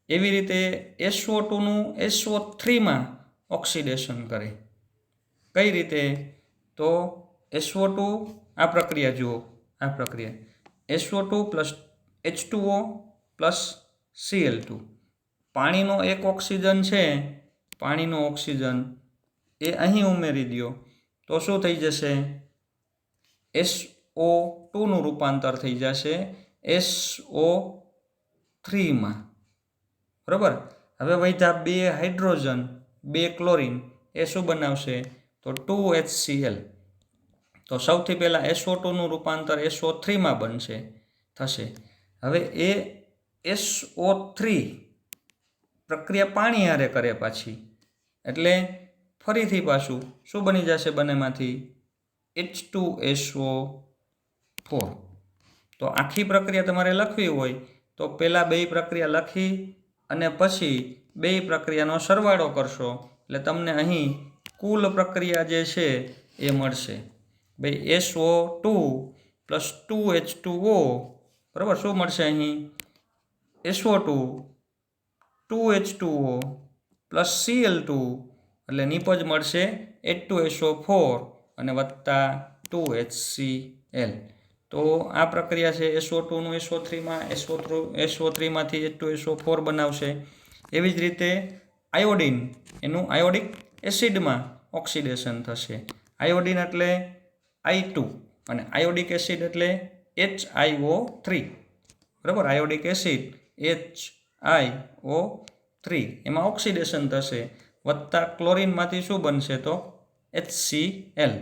એવી રીતે SO2નું SO3માં ઓક્સિડેશન કરે. કઈ રીતે? તો SO2, આ પ્રક્રિયા જુઓ, આ પ્રક્રિયા SO2 + H2O + Cl2, પાણીનો એક ઓક્સિજન છે, પાણીનો ઓક્સિજન એ અહીં ઉમેરી દો તો શું થઈ જશે? SO2નું રૂપાંતર થઈ જશે SO3માં, બરાબર. હવે વધ્યા 2 હાઇડ્રોજન 2 ક્લોરીન, એ શું બનાવશે? તો 2HCl. તો સૌથી પહેલાં SO2નું રૂપાંતર SO3માં થશે. હવે એ SO3 પ્રક્રિયા પાણી હારે કરે પાછી, એટલે ફરીથી પાછું શું બની જશે બંનેમાંથી? H2SO4. તો આખી પ્રક્રિયા તમારે લખવી હોય તો પહેલાં 2 પ્રક્રિયા લખી અને પછી 2 પ્રક્રિયાનો સરવાળો કરશો એટલે તમને અહીં કુલ પ્રક્રિયા જે છે એ મળશે. ભાઈ SO2 + 2H2O, બરાબર. શું મળશે અહીં? SO2 2H2O + Cl2, એટલે નિપજ મળશે H2SO4 અને વત્તા 2HCl. તો આ પ્રક્રિયા છે SO2નું SO3માં, SO3માંથી H2SO4 બનાવશે. એવી જ રીતે આયોડિન, એનું આયોડિક એસિડમાં ઓક્સિડેશન થશે. આયોડિન એટલે I2 અને આયોડિક એસિડ એટલે HiO3, બરાબર. આયોડિક એસિડ HiO3 એમાં ઓક્સિડેશન થશે, વત્તા ક્લોરીનમાંથી શું બનશે? તો HCl.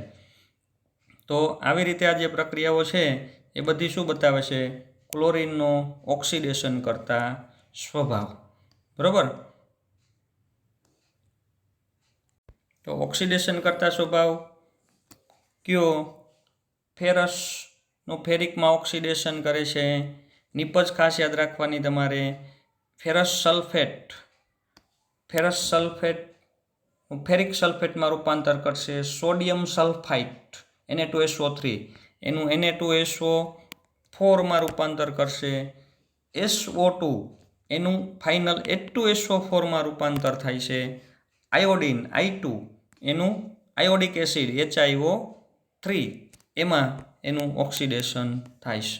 તો આવી રીતે આ જે પ્રક્રિયાઓ છે એ બધી શું બતાવે છે? ક્લોરીનનો ઓક્સિડેશન કરતા સ્વભાવ, બરાબર. તો ઓક્સિડેશન કરતા સ્વભાવ કયો? ફેરસનું ફેરિકમાં ઓક્સિડેશન કરે છે. નિપજ ખાસ યાદ રાખવાની તમારે. ફેરસ સલ્ફેટ ફેરિક સલ્ફેટમાં રૂપાંતર કરશે. સોડિયમ સલ્ફાઇટ Na2SO3 એનું Na2SO4માં રૂપાંતર કરશે. SO2 એનું ફાઇનલ H2SO4માં રૂપાંતર થાય છે. આયોડિન I2 એનું આયોડિક એસિડ HiO3 એમાં એનું ઓક્સિડેશન થાય છે.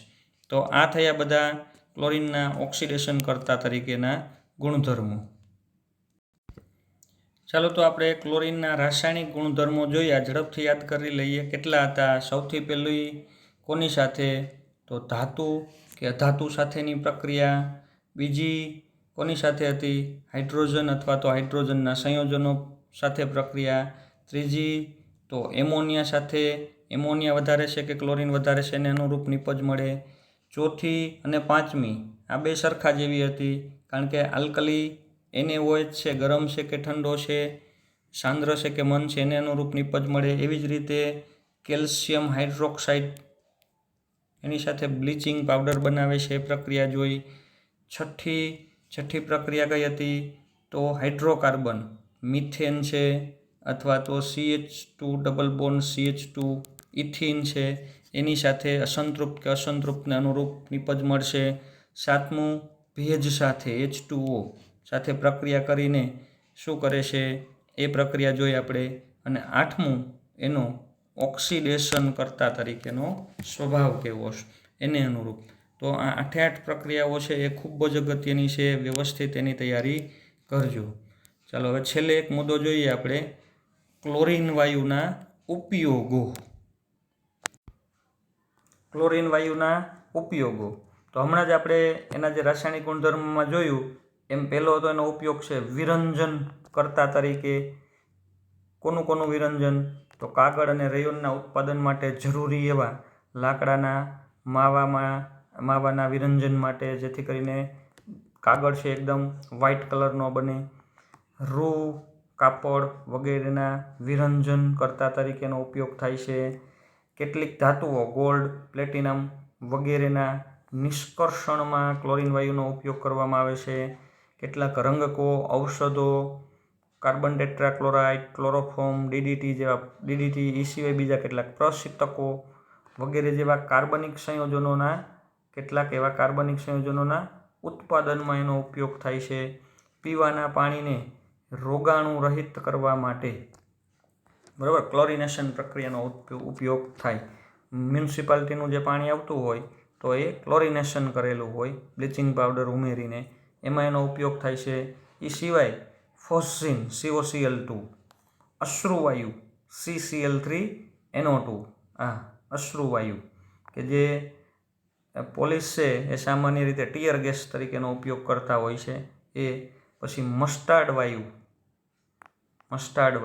તો આ થયા બધા ક્લોરીનના ઓક્સિડેશન કરતા તરીકેના ગુણધર્મો. ચાલો તો આપણે ક્લોરીનના રાસાયણિક ગુણધર્મો જોયા, ઝડપથી યાદ કરી લઈએ. કેટલા હતા? સૌથી પહેલી કોની સાથે? તો ધાતુ કે અધાતુ સાથેની પ્રક્રિયા. બીજી કોની સાથે હતી? હાઇડ્રોજન અથવા તો હાઇડ્રોજનના સંયોજનો સાથે પ્રક્રિયા. ત્રીજી તો એમોનિયા સાથે. એમોનિયા વધારે છે કે ક્લોરીન વધારે છે એને અનુરૂપ નિપજ મળે. ચોથી અને પાંચમી આ બે સરખા જેવી હતી, કારણ કે આલ્કલી NaOH છે, ગરમ છે કે ઠંડો છે, સાંદ્ર છે કે મંદ છે, એને અનુરૂપ નિપજ મળે. એવી જ રીતે કેલ્શિયમ હાઇડ્રોક્સાઇડ એની સાથે બ્લીચિંગ પાવડર બનાવે છે, એ પ્રક્રિયા જોઈ. છઠ્ઠી પ્રક્રિયા કઈ હતી? તો હાઇડ્રોકાર્બન મિથેન છે, અથવા તો CH2 double bond CH2 ethene છે એની સાથે અસંતૃપ્ત કે અસંતૃપ્તને અનુરૂપ નિપજ મળશે. 7મું ભેજ સાથે H2O સાથે પ્રક્રિયા કરીને શું કરે છે એ પ્રક્રિયા જોઈ આપણે. અને 8મું એનો ઓક્સિડેશન કરતા તરીકેનો સ્વભાવ કેવો છે એને અનુરૂપ. તો આ 8 પ્રક્રિયાઓ છે એ ખૂબ જ અગત્યની છે. વ્યવસ્થિત એની તૈયારી કરજો. ચાલો હવે છેલ્લે એક મુદ્દો જોઈએ આપણે, ક્લોરીન વાયુના ઉપયોગો. ક્લોરીન વાયુના ઉપયોગો તો હમણાં જ આપણે એના જે રાસાયણિક ગુણધર્મમાં જોયું એમ પહેલો તો એનો ઉપયોગ છે વિરંજન કરતા તરીકે. કોનું વિરંજન? તો કાગળ અને રેયોનના ઉત્પાદન માટે જરૂરી એવા લાકડાના માવાના વિરંજન માટે, જેથી કરીને કાગળ છે એકદમ વ્હાઇટ કલરનો બને. રૂ, કાપડ વગેરેના વિરંજન કરતા તરીકેનો ઉપયોગ થાય છે. કેટલીક ધાતુઓ ગોલ્ડ, પ્લેટિનમ વગેરેના નિષ્કર્ષણમાં ક્લોરીન વાયુનો ઉપયોગ કરવામાં આવે છે. કેટલાક રંગકો, ઔષધો, કાર્બન ટેટ્રાક્લોરાઇડ, ક્લોરોફોર્મ, ડીડીટી એ સિવાય બીજા કેટલાક પ્રશીતકો વગેરે જેવા કાર્બનિક સંયોજનોના ઉત્પાદનમાં એનો ઉપયોગ થાય છે. પીવાના પાણીને રોગાણુ રહિત કરવા માટે બરાબર ક્લોરિનેશન પ્રક્રિયાનો ઉપયોગ થાય. મ્યુનિસિપાલિટીનું જે પાણી આવતું હોય તો એ ક્લોરિનેશન કરેલું હોય બ્લીચિંગ પાવડર ઉમેરીને, એમાં એનો ઉપયોગ થાય છે. એ સિવાય ફોસ્ફીન COCl2, અશ્રુવાયુ CCl3NO2, આ અશ્રુવાયુ કે જે પોલીસ છે એ સામાન્ય રીતે ટીયર ગેસ તરીકેનો ઉપયોગ કરતા હોય છે એ. પછી મસ્ટાર્ડ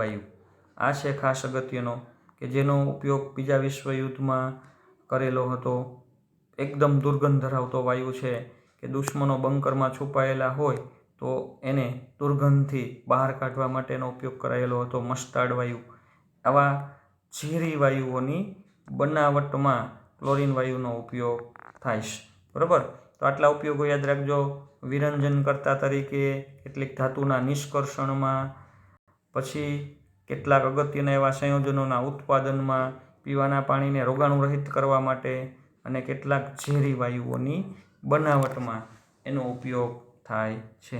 વાયુ આ છે ખાસ અગત્યનો કે જેનો ઉપયોગ બીજા વિશ્વયુદ્ધમાં કરેલો હતો. એકદમ દુર્ગંધ ધરાવતો વાયુ છે કે દુશ્મનો બંકરમાં છુપાયેલા હોય તો એને દુર્ગંધથી બહાર કાઢવા માટેનો ઉપયોગ કરાયેલો હતો મસ્ટાર્ડ વાયુ. આવા ઝેરી વાયુઓની બનાવટમાં ક્લોરીન વાયુનો ઉપયોગ થાય છે. બરાબર, તો આટલા ઉપયોગો યાદ રાખજો. વિરંજન કરતા તરીકે, કેટલીક ધાતુના નિષ્કર્ષણમાં, પછી કેટલાક અગત્યના એવા સંયોજનોના ઉત્પાદનમાં, પીવાના પાણીને રોગાણુ રહિત કરવા માટે, અને કેટલાક ઝેરી વાયુઓની બનાવટમાં એનો ઉપયોગ થાય છે.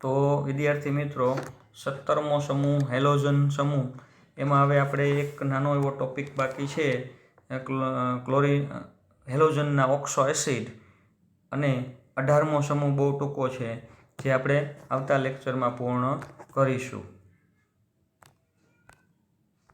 તો વિદ્યાર્થી મિત્રો, 17મો સમૂહ હેલોજન સમૂહ, એમાં હવે આપણે એક નાનો એવો ટોપિક બાકી છે હેલોજનના ઓક્સો એસિડ, અને 18મો સમૂહ બહુ ટૂંકો છે જે આપણે આવતા લેક્ચરમાં પૂર્ણ કરીશું.